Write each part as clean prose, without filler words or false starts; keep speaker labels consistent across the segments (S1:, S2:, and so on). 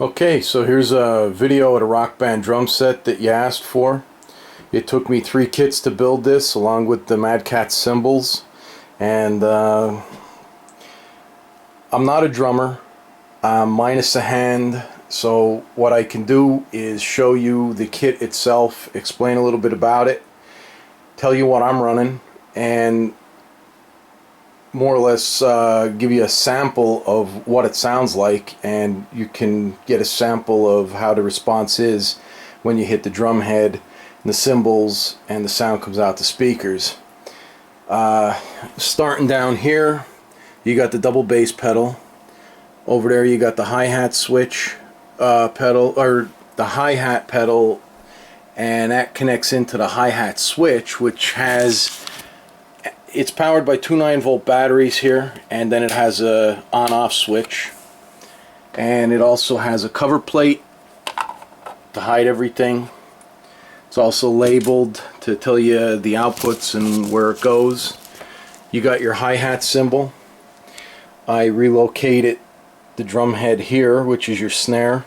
S1: Okay, so here's a video at a Rock Band drum set that you asked for. It took me 3 kits to build this, along with the Mad Catz cymbals. And I'm not a drummer. I'm minus a hand. So what I can do is show you the kit itself, explain a little bit about it, tell you what I'm running, and more or less give you a sample of what it sounds like, and you can get a sample of how the response is when you hit the drum head and the cymbals and the sound comes out the speakers. Starting down here, you got the double bass pedal. Over there you got the hi-hat switch pedal, or the hi-hat pedal, and that connects into the hi-hat switch, which it's powered by 2 9-volt batteries here, and then it has a on-off switch, and it also has a cover plate to hide everything. It's also labeled to tell you the outputs and where it goes. You got your hi-hat cymbal. I relocated the drum head here, which is your snare,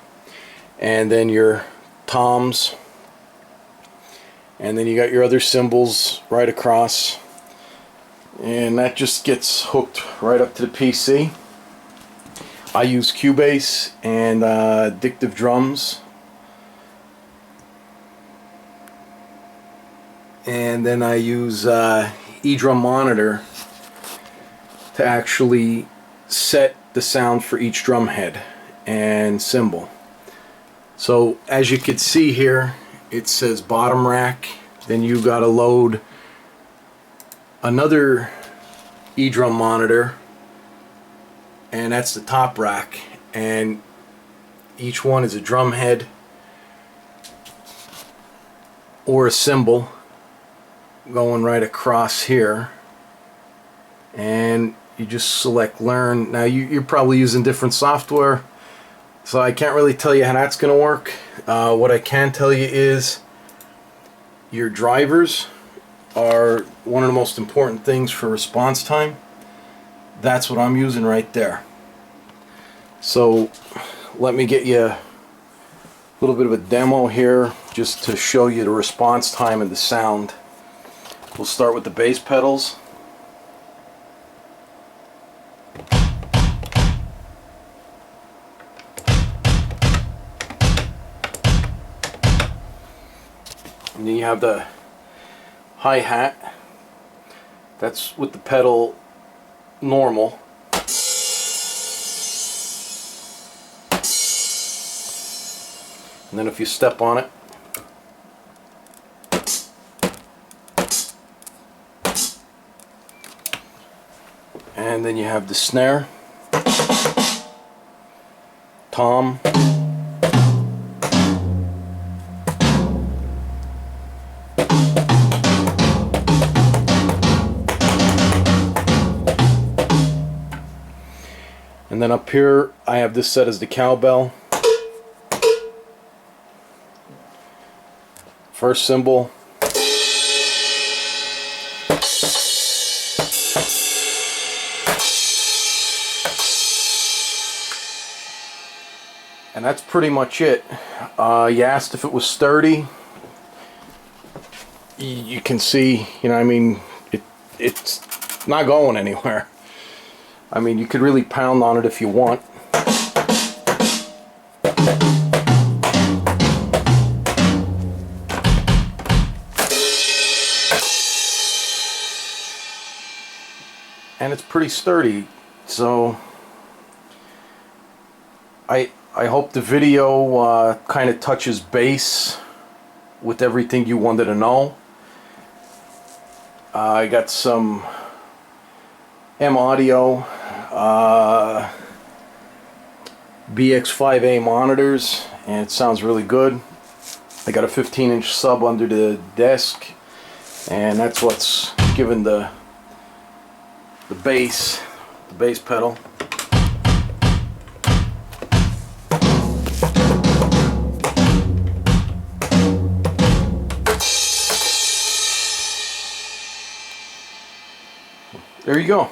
S1: and then your toms, and then you got your other cymbals right across, and that just gets hooked right up to the PC. I use Cubase and Addictive Drums, and then I use eDrum Monitor to actually set the sound for each drum head and cymbal. So as you can see here, it says bottom rack. Then you got to load another eDrum Monitor, and that's the top rack, and each one is a drum head or a cymbal going right across here, and you just select learn. Now you're probably using different software, so I can't really tell you how that's going to work. What I can tell you is your drivers are one of the most important things for response time. That's what I'm using right there. So let me get you a little bit of a demo here just to show you the response time and the sound. We'll start with the bass pedals. And then you have the hi-hat. That's with the pedal normal. And then if you step on it, and then you have the snare, tom, and then up here I have this set as the cowbell. First cymbal, and that's pretty much it. You asked if it was sturdy. You can see, I mean, it's not going anywhere. I mean, you could really pound on it if you want. And it's pretty sturdy. So I hope the video kind of touches base with everything you wanted to know. I got some M Audio BX5A monitors, and it sounds really good. I got a 15-inch sub under the desk, and that's what's giving the bass pedal. There you go.